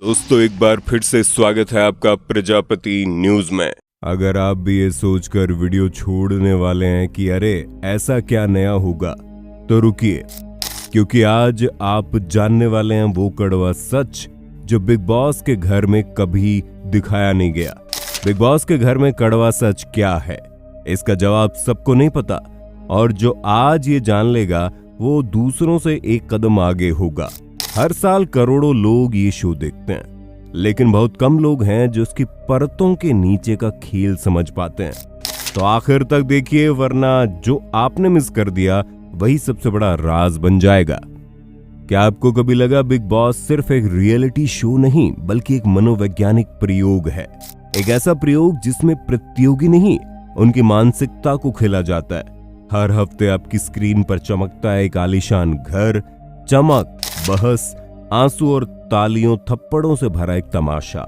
दोस्तों एक बार फिर से स्वागत है आपका प्रजापति न्यूज में। अगर आप भी ये सोचकर वीडियो छोड़ने वाले हैं कि अरे ऐसा क्या नया होगा, तो रुकिए, क्योंकि आज आप जानने वाले हैं वो कड़वा सच जो बिग बॉस के घर में कभी दिखाया नहीं गया। बिग बॉस के घर में कड़वा सच क्या है, इसका जवाब सबको नहीं पता, और जो आज ये जान लेगा वो दूसरों से एक कदम आगे होगा। हर साल करोड़ों लोग ये शो देखते हैं, लेकिन बहुत कम लोग हैं जो इसकी परतों के नीचे का खेल समझ पाते हैं। तो आखिर तक देखिए, वरना जो आपने मिस कर दिया वही सबसे बड़ा राज बन जाएगा। क्या आपको कभी लगा बिग बॉस सिर्फ एक रियलिटी शो नहीं, बल्कि एक मनोवैज्ञानिक प्रयोग है? एक ऐसा प्रयोग जिसमें प्रतियोगी नहीं, उनकी मानसिकता को खेला जाता है। हर हफ्ते आपकी स्क्रीन पर चमकता है एक आलीशान घर, चमक, बहस, आंसू और तालियों थप्पड़ों से भरा एक तमाशा।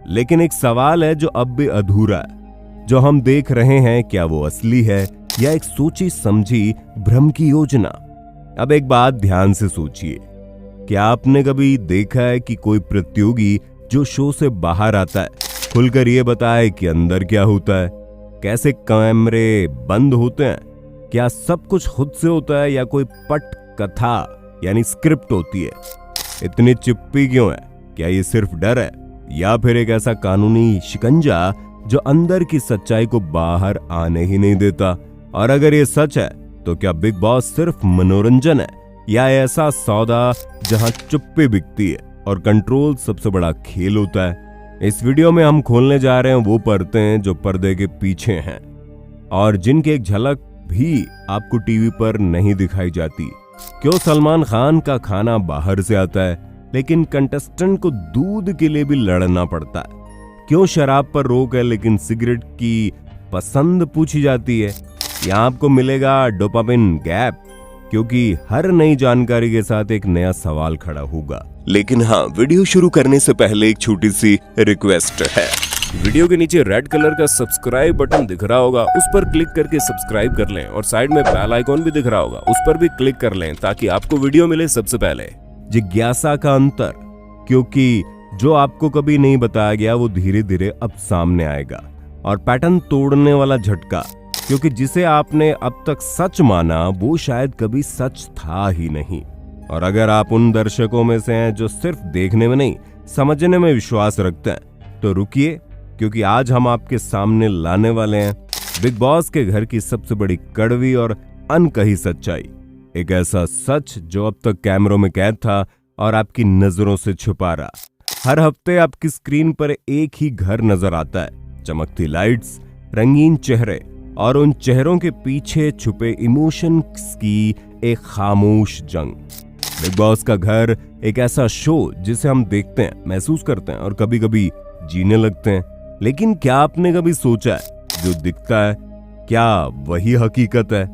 लेकिन एक सवाल है जो अब भी अधूरा है। जो हम देख रहे हैं, क्या वो असली है या एक सोची समझी भ्रम की योजना? अब एक बात ध्यान से सोचिए, क्या आपने कभी देखा है कि कोई प्रतियोगी जो शो से बाहर आता है खुलकर ये बताए कि अंदर क्या होता है, कैसे कैमरे बंद होते हैं, क्या सब कुछ खुद से होता है या कोई पट कथा यानी स्क्रिप्ट होती है? इतनी चुप्पी क्यों है? क्या ये सिर्फ डर है या फिर एक ऐसा कानूनी शिकंजा जो अंदर की सच्चाई को बाहर आने ही नहीं देता? और अगर ये सच है तो क्या बिग बॉस सिर्फ मनोरंजन है या ऐसा सौदा जहां चुप्पी बिकती है और कंट्रोल सबसे बड़ा खेल होता है? इस वीडियो में हम खोलने जा रहे हैं वो परतें जो पर्दे के पीछे हैं और जिनकी एक झलक भी आपको टीवी पर नहीं दिखाई जाती। क्यों सलमान खान का खाना बाहर से आता है लेकिन कंटेस्टेंट को दूध के लिए भी लड़ना पड़ता है? क्यों शराब पर रोक है लेकिन सिगरेट की पसंद पूछी जाती है? यहाँ आपको मिलेगा डोपामिन गैप, क्योंकि हर नई जानकारी के साथ एक नया सवाल खड़ा होगा। लेकिन हाँ, वीडियो शुरू करने से पहले एक छोटी सी रिक्वेस्ट है। वीडियो के नीचे रेड कलर का सब्सक्राइब बटन दिख रहा होगा, उस पर क्लिक करके सब्सक्राइब कर लें, और साइड में बेल आइकॉन भी दिख रहा होगा, उस पर भी क्लिक कर लें ताकि आपको वीडियो मिले सबसे पहले। जिज्ञासा का अंतर, क्योंकि जो आपको कभी नहीं बताया गया वो धीरे धीरे अब सामने आएगा। और पैटर्न तोड़ने वाला झटका, क्योंकि जिसे आपने अब तक सच माना वो शायद कभी सच था ही नहीं। और अगर आप उन दर्शकों में से हैं जो सिर्फ देखने में नहीं समझने में विश्वास रखते हैं, तो रुकिए, क्योंकि आज हम आपके सामने लाने वाले हैं बिग बॉस के घर की सबसे बड़ी कड़वी और अनकही सच्चाई। एक ऐसा सच जो अब तक कैमरों में कैद था और आपकी नजरों से छुपा रहा। हर हफ्ते आपकी स्क्रीन पर एक ही घर नजर आता है, चमकती लाइट्स, रंगीन चेहरे और उन चेहरों के पीछे छुपे इमोशंस की एक खामोश जंग। बिग बॉस का घर एक ऐसा शो जिसे हम देखते हैं, महसूस करते हैं और कभी कभी जीने लगते हैं। लेकिन क्या आपने कभी सोचा है जो दिखता है क्या वही हकीकत है?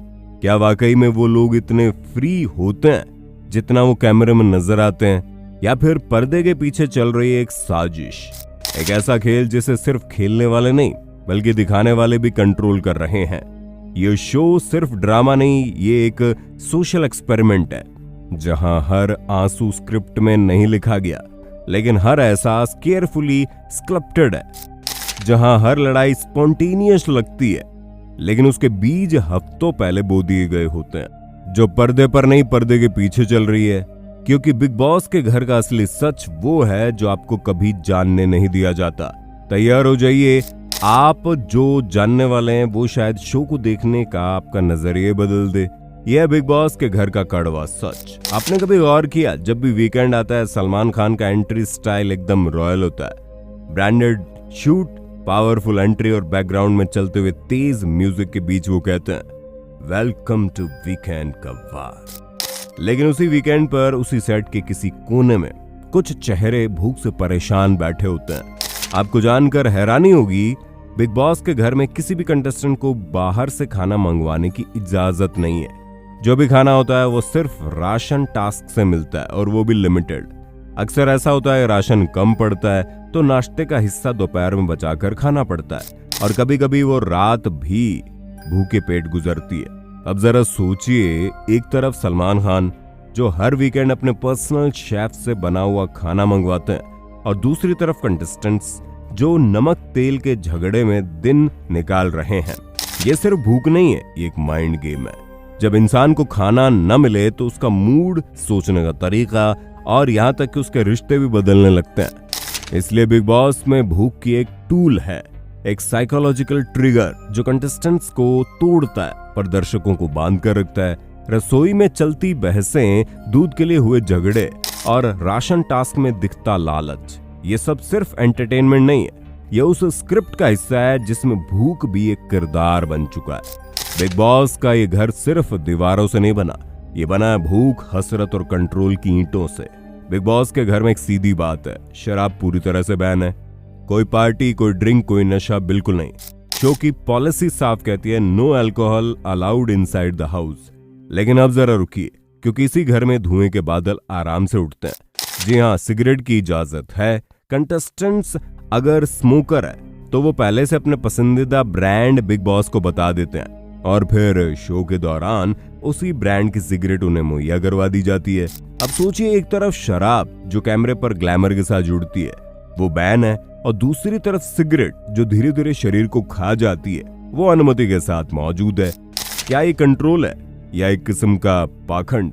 क्या वाकई में वो लोग इतने फ्री होते हैं जितना वो कैमरे में नजर आते हैं, या फिर पर्दे के पीछे चल रही है एक साजिश, एक ऐसा खेल जिसे सिर्फ खेलने वाले नहीं बल्कि दिखाने वाले भी कंट्रोल कर रहे हैं? ये शो सिर्फ ड्रामा नहीं, ये एक सोशल एक्सपेरिमेंट है जहां हर आंसू स्क्रिप्ट में नहीं लिखा गया, लेकिन हर एहसास केयरफुली स्क्रिप्टेड है। जहां हर लड़ाई स्पॉन्टेनियस लगती है, लेकिन उसके बीज हफ्तों पहले बो दिए गए होते हैं, जो पर्दे पर नहीं पर्दे के पीछे चल रही है। क्योंकि बिग बॉस के घर का असली सच वो है जो आपको कभी जानने नहीं दिया जाता। तैयार हो जाइए, आप जो जानने वाले हैं वो शायद शो को देखने का आपका नजरिया बदल दे। यह बिग बॉस के घर का कड़वा सच। आपने कभी गौर किया, जब भी वीकेंड आता है सलमान खान का एंट्री स्टाइल एकदम रॉयल होता है। ब्रांडेड शूट, पावरफुल एंट्री और बैकग्राउंड में चलते हुए तेज म्यूजिक के बीच वो कहते हैं वेलकम टू वीकेंड का वार। लेकिन उसी वीकेंड पर उसी सेट के किसी कोने में कुछ चेहरे भूख से परेशान बैठे होते हैं। आपको जानकर हैरानी होगी, बिग बॉस के घर में किसी भी कंटेस्टेंट को बाहर से खाना मंगवाने की इजाजत नहीं है। जो भी खाना होता है वो सिर्फ राशन टास्क से मिलता है, और वो भी लिमिटेड। अक्सर ऐसा होता है राशन कम पड़ता है तो नाश्ते का हिस्सा दोपहर में बचाकर खाना पड़ता है, और कभी कभी वो रात भी भूखे पेट गुजरती है। अब जरा सोचिए, एक तरफ सलमान खान जो हर वीकेंड अपने पर्सनल शेफ से बना हुआ खाना मंगवाते हैं, और दूसरी तरफ कंटेस्टेंट्स जो नमक तेल के झगड़े में दिन निकाल रहे हैं। ये सिर्फ भूख नहीं है, ये एक माइंड गेम है। जब इंसान को खाना न मिले तो उसका मूड, सोचने का तरीका और यहाँ तक कि उसके रिश्ते भी बदलने लगते हैं। इसलिए बिग बॉस में भूख की एक टूल है, एक साइकोलॉजिकल ट्रिगर जो कंटेस्टेंट्स को तोड़ता है पर दर्शकों को बांध कर रखता है। रसोई में चलती बहसें, दूध के लिए हुए झगड़े और राशन टास्क में दिखता लालच, ये सब सिर्फ एंटरटेनमेंट नहीं है, ये उस स्क्रिप्ट का हिस्सा है जिसमें भूख भी एक किरदार बन चुका है। बिग बॉस का ये घर सिर्फ दीवारों से नहीं बना, ये बना है भूख, हसरत और कंट्रोल की ईंटों से। बिग बॉस के घर में एक सीधी बात है, शराब पूरी तरह से बैन है। कोई पार्टी, कोई ड्रिंक, कोई नशा बिल्कुल नहीं। शो की पॉलिसी साफ कहती है no alcohol allowed inside the house. लेकिन अब जरा रुकिए, क्योंकि इसी घर में धुएं के बादल आराम से उठते हैं। जी हाँ, सिगरेट की इजाजत है। कंटेस्टेंट्स अगर स्मोकर है तो वो पहले से अपने पसंदीदा ब्रांड बिग बॉस को बता देते हैं और फिर शो के दौरान उसी ब्रांड की सिगरेट उन्हें मुहैया करवा दी जाती है। अब सोचिए, एक तरफ शराब जो कैमरे पर ग्लैमर के साथ जुड़ती है वो बैन है, और दूसरी तरफ सिगरेट जो धीरे धीरे शरीर को खा जाती है वो अनुमति के साथ मौजूद है। क्या ये कंट्रोल है या एक किस्म का पाखंड?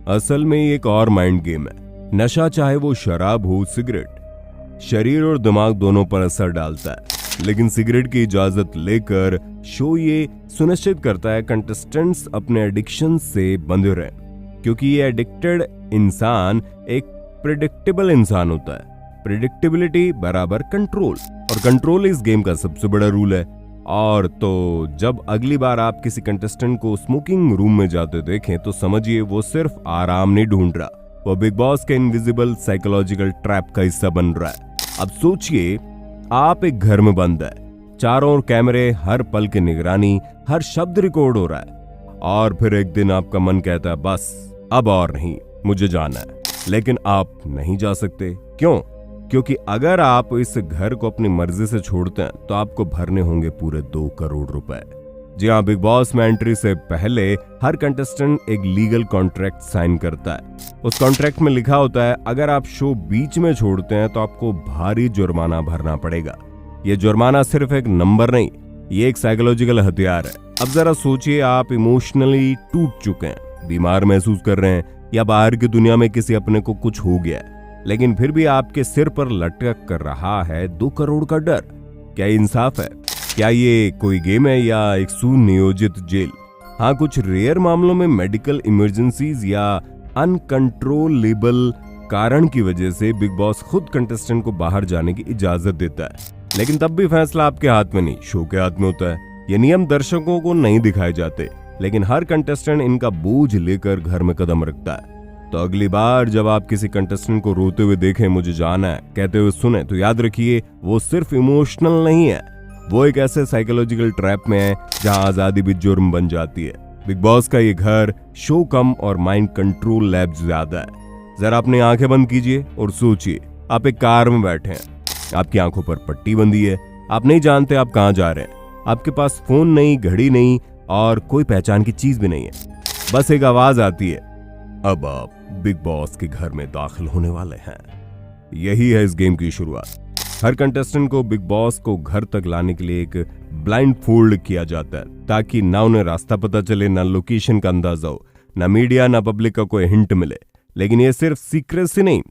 असल में ये एक और माइंड गेम है। नशा, चाहे वो शराब हो सिगरेट, शरीर और दिमाग दोनों पर असर डालता है। लेकिन सिगरेट की इजाजत लेकर शो ये सुनिश्चित करता है कंटेस्टेंट्स अपने एडिक्शन से बंधे रहें, क्योंकि ये एडिक्टेड इंसान एक प्रेडिक्टेबल इंसान होता है। प्रेडिक्टेबिलिटी बराबर कंट्रोल, और कंट्रोल इस गेम का सबसे बड़ा रूल है। और तो जब अगली बार आप किसी कंटेस्टेंट को स्मोकिंग रूम में जाते देखें तो समझिए वो सिर्फ आराम नहीं ढूंढ रहा, वो बिग बॉस के इनविजिबल साइकोलॉजिकल ट्रैप का हिस्सा बन रहा है। अब सोचिए, आप एक घर में बंद है, चारों ओर कैमरे, हर पल की निगरानी, हर शब्द रिकॉर्ड हो रहा है, और फिर एक दिन आपका मन कहता है बस अब और नहीं, मुझे जाना है। लेकिन आप नहीं जा सकते। क्यों? क्योंकि अगर आप इस घर को अपनी मर्जी से छोड़ते हैं तो आपको भरने होंगे पूरे 2 करोड़ रुपए। जी हाँ, बिग बॉस में एंट्री से पहले हर कंटेस्टेंट एक लीगल कॉन्ट्रैक्ट साइन करता है। उस कॉन्ट्रैक्ट में लिखा होता है अगर आप शो बीच में छोड़ते हैं तो आपको भारी जुर्माना भरना पड़ेगा। ये जुर्माना सिर्फ एक नंबर नहीं, ये एक साइकोलॉजिकल हथियार है। अब जरा सोचिए, आप इमोशनली टूट चुके हैं, बीमार महसूस कर रहे हैं, या बाहर की दुनिया में किसी अपने को कुछ हो गया है, लेकिन फिर भी आपके सिर पर लटक कर रहा है 2 करोड़ का डर। क्या इंसाफ है? क्या ये कोई गेम है या एक सुनियोजित जेल? हाँ, कुछ रेयर मामलों में मेडिकल इमरजेंसीज या अनकंट्रोलेबल कारण की वजह से बिग बॉस खुद कंटेस्टेंट को बाहर जाने की इजाजत देता है, लेकिन तब भी फैसला आपके हाथ में नहीं, शो के हाथ में होता है। ये नियम दर्शकों को नहीं दिखाए जाते, लेकिन हर कंटेस्टेंट इनका बोझ लेकर घर में कदम रखता है। तो अगली बार जब आप किसी कंटेस्टेंट को रोते हुए देखें मुझे जाना है कहते हुए सुने, तो याद रखिए वो सिर्फ इमोशनल नहीं है, वो एक ऐसे साइकोलॉजिकल ट्रैप में है जहां आजादी भी जुर्म बन जाती है। बिग बॉस का ये घर शो कम और माइंड कंट्रोल लैब ज्यादा है। जरा अपनी आंखें बंद कीजिए और सोचिए, आप एक कार में बैठे हैं, आपकी आंखों पर पट्टी बंधी है, आप नहीं जानते आप कहां जा रहे हैं, आपके पास फोन नहीं, घड़ी नहीं और कोई पहचान की चीज भी नहीं है। बस एक आवाज आती है, अब आप बिग बॉस के घर में दाखिल होने वाले हैं। यही है इस गेम की शुरुआत। हर कंटेस्टेंट को बिग बॉस को घर तक लाने के लिए एक ब्लाइंड फोल्ड किया जाता है, ताकि ना उन्हें रास्ता पता चले, ना लोकेशन का अंदाजा हो, ना मीडिया ना पब्लिक का कोई हिंट मिले। लेकिन ये सिर्फ सीक्रेसी नहीं,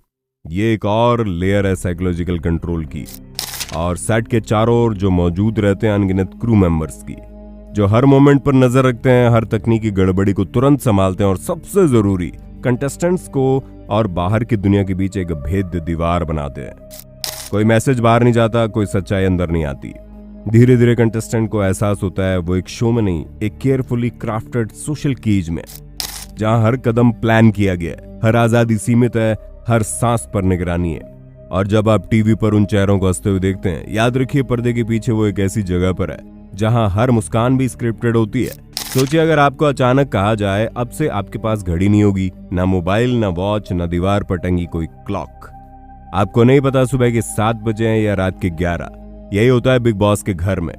ये एक और लेयर है साइकोलॉजिकल कंट्रोल की। और सेट के चारों ओर जो मौजूद रहते हैं अनगिनत क्रू मेंबर्स की, जो हर मोमेंट पर नजर रखते हैं, हर तकनीकी गड़बड़ी को तुरंत संभालते हैं, और सबसे जरूरी कंटेस्टेंट्स को और बाहर की दुनिया के बीच एक भेद दीवार बनाते हैं। कोई मैसेज बाहर नहीं जाता, कोई सच्चाई अंदर नहीं आती। धीरे धीरे कंटेस्टेंट को एहसास होता है वो एक शो में नहीं, एक केयरफुली क्राफ्टेड सोशल केज में, जहां हर कदम प्लान किया गया है, हर आजादी सीमित है, हर सांस पर निगरानी है। और जब आप टीवी पर उन चेहरों को हंसते हुए देखते हैं, याद रखिए पर्दे के पीछे वो एक ऐसी जगह पर है जहां हर मुस्कान भी स्क्रिप्टेड होती है। सोचिए, अगर आपको अचानक कहा जाए अब से आपके पास घड़ी नहीं होगी, ना मोबाइल, ना वॉच, ना दीवार पर टंगी कोई क्लॉक। आपको नहीं पता सुबह के 7 बजे हैं या रात के 11। यही होता है बिग बॉस के घर में।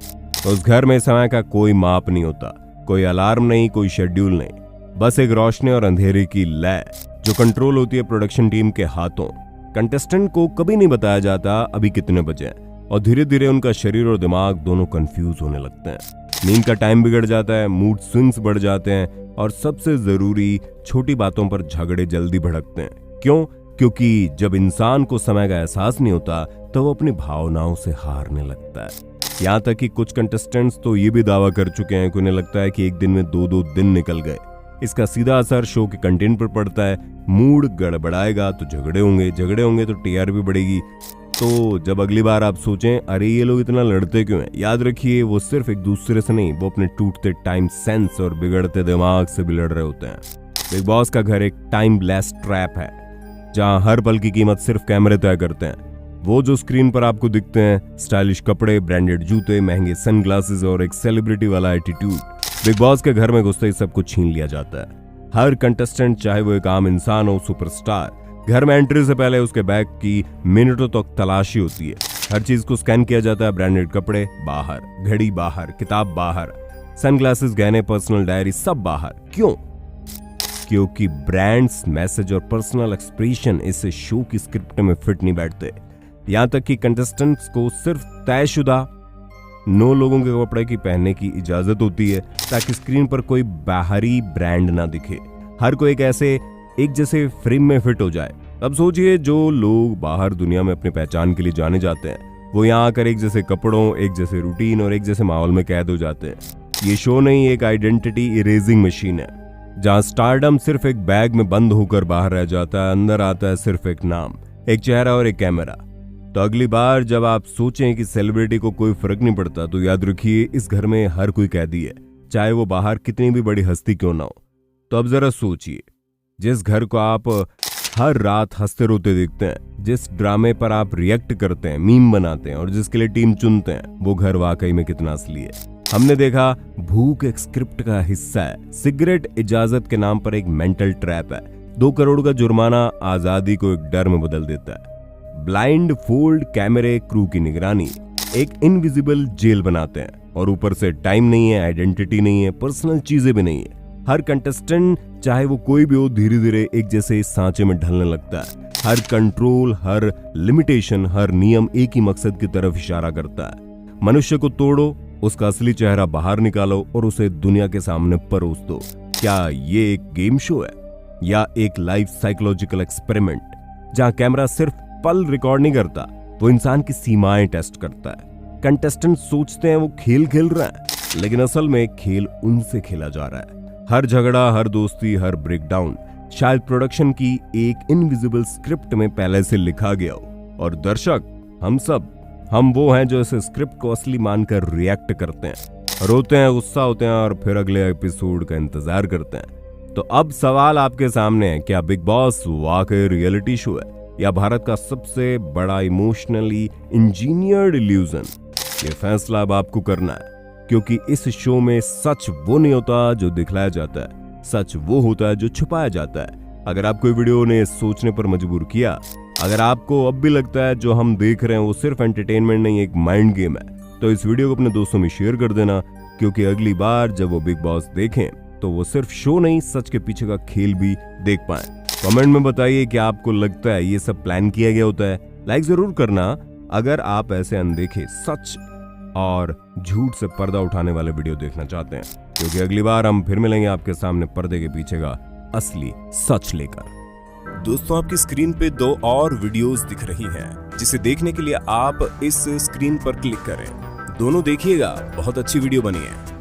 उस घर में समय का कोई माप नहीं होता, कोई अलार्म नहीं, कोई शेड्यूल नहीं, बस एक रोशनी और अंधेरे की लय जो कंट्रोल होती है प्रोडक्शन टीम के हाथों। कंटेस्टेंट को कभी नहीं बताया जाता अभी कितने बजे हैं, और धीरे धीरे उनका शरीर और दिमाग दोनों कंफ्यूज होने लगते हैं। नींद का टाइम बिगड़ जाता है, मूड स्विंग्स बढ़ जाते हैं, और सबसे जरूरी छोटी बातों पर झगड़े जल्दी भड़कते हैं। क्यों? क्योंकि जब इंसान को समय का एहसास नहीं होता तो वो अपनी भावनाओं से हारने लगता है। यहाँ तक कि कुछ कंटेस्टेंट्स तो ये भी दावा कर चुके हैं कि उन्हें लगता है कि एक दिन में 2-2 दिन निकल गए। इसका सीधा असर शो के कंटेंट पर पड़ता है। मूड गड़बड़ाएगा तो झगड़े होंगे तो टीआरपी बढ़ेगी। तो जब अगली बार आप सोचें अरे ये लोग इतना लड़ते क्यों हैं, याद रखिए वो सिर्फ एक दूसरे से नहीं, वो अपने टूटते टाइम सेंस और बिगड़ते दिमाग से भी लड़ रहे होते हैं। बिग बॉस का घर एक टाइमलेस ट्रैप है जहां हर पल की कीमत सिर्फ कैमरे तय करते हैं। वो जो स्क्रीन पर आपको दिखते हैं, स्टाइलिश कपड़े, ब्रांडेड जूते, महंगे सनग्लासेस और एक सेलिब्रिटी वाला एटीट्यूड, बिग बॉस के घर में घुसते ही सब कुछ छीन लिया जाता है। हर कंटेस्टेंट, चाहे वो एक आम इंसान हो, सुपरस्टार, घर में एंट्री से पहले उसके बैग की मिनटों तक तलाशी होती है। हर चीज को स्कैन किया जाता है। ब्रांडेड कपड़े बाहर, घड़ी बाहर, किताब बाहर, सनग्लासेस, गहने, पर्सनल डायरी सब बाहर। क्यों? क्योंकि ब्रांड्स, मैसेज और पर्सनल एक्सप्रेशन इस शो की स्क्रिप्ट में फिट नहीं बैठते। यहां तक कि कंटेस्टेंट्स को सिर्फ तयशुदा 9 लोगों के कपड़े की पहनने की इजाजत होती है ताकि स्क्रीन पर कोई बाहरी ब्रांड ना दिखे। हर कोई एक जैसे फ्रेम में फिट हो जाए। अब सोचिए, जो लोग बाहर दुनिया में अपनी पहचान के लिए जाने जाते हैं वो यहाँ आकर एक जैसे कपड़ों, एक जैसे रूटीन और एक जैसे माहौल में कैद हो जाते हैं। ये शो नहीं, एक आइडेंटिटी इरेजिंग मशीन है जहाँ स्टारडम सिर्फ एक बैग में बंद होकर बाहर रह जाता है। अंदर आता है सिर्फ एक नाम, एक चेहरा और एक कैमरा। तो अगली बार जब आप सोचें कि सेलिब्रिटी को कोई फर्क नहीं पड़ता, तो याद रखिए इस घर में हर कोई कैदी है, चाहे वो बाहर कितनी भी बड़ी हस्ती क्यों ना हो। तो अब जरा सोचिए, जिस घर को आप हर रात हंसते रोते देखते हैं, जिस ड्रामे पर आप रिएक्ट करते हैं, मीम बनाते हैं और जिसके लिए टीम चुनते हैं, वो घर वाकई में कितना असली है। हमने देखा भूख एक स्क्रिप्ट का हिस्सा है, सिगरेट इजाजत के नाम पर एक मेंटल ट्रैप है, 2 करोड़ का जुर्माना आजादी को एक डर में बदल देता है, ब्लाइंड फोल्ड कैमरे क्रू की निगरानी एक इनविजिबल जेल बनाते हैं, और ऊपर से टाइम नहीं है, आइडेंटिटी नहीं है, पर्सनल चीजें भी नहीं है। हर कंटेस्टेंट, चाहे वो कोई भी हो, धीरे धीरे एक जैसे इस सांचे में ढलने लगता है। हर कंट्रोल, हर लिमिटेशन, हर नियम एक ही मकसद की तरफ इशारा करता है। मनुष्य को तोड़ो, उसका असली चेहरा बाहर निकालो और उसे दुनिया के सामने परोस दो। क्या ये एक गेम शो है या एक लाइव साइकोलॉजिकल एक्सपेरिमेंट जहां कैमरा सिर्फ पल रिकॉर्ड नहीं करता, वो इंसान की सीमाएं टेस्ट करता है। कंटेस्टेंट सोचते हैं वो खेल खेल रहा है, लेकिन असल में खेल उनसे खेला जा रहा है। हर झगड़ा, हर दोस्ती, हर ब्रेकडाउन शायद प्रोडक्शन की एक इनविजिबल स्क्रिप्ट में पहले से लिखा गया हो, और दर्शक हम वो हैं जो इस स्क्रिप्ट को असली मानकर रिएक्ट करते हैं, रोते हैं, गुस्सा होते हैं और फिर अगले एपिसोड का इंतजार करते हैं। तो अब सवाल आपके सामने है, क्या बिग बॉस वाकई रियलिटी शो है या भारत का सबसे बड़ा इमोशनली इंजीनियर्ड इल्यूजन? ये फैसला अब आपको करना है, क्योंकि इस शो में सच वो नहीं होता जो दिखलाया जाता है, सच वो होता है जो छुपाया जाता है। अगर आपको वीडियो ने सोचने पर मजबूर किया, अगर आपको अब भी लगता है जो हम देख रहे हैं वो सिर्फ एंटरटेनमेंट नहीं, एक माइंड गेम है, तो इस वीडियो को अपने दोस्तों में शेयर कर देना, क्योंकि अगली बार जब वो बिग बॉस देखें तो वो सिर्फ शो नहीं, सच के पीछे का खेल भी देख पाएं। कमेंट में बताइए कि आपको लगता है ये सब प्लान किया गया होता है। लाइक जरूर करना अगर आप ऐसे अनदेखे सच और झूठ से पर्दा उठाने वाले वीडियो देखना चाहते हैं, क्योंकि अगली बार हम फिर मिलेंगे आपके सामने पर्दे के पीछे का असली सच लेकर। दोस्तों, आपकी स्क्रीन पे 2 और वीडियोस दिख रही हैं, जिसे देखने के लिए आप इस स्क्रीन पर क्लिक करें। दोनों देखिएगा, बहुत अच्छी वीडियो बनी है।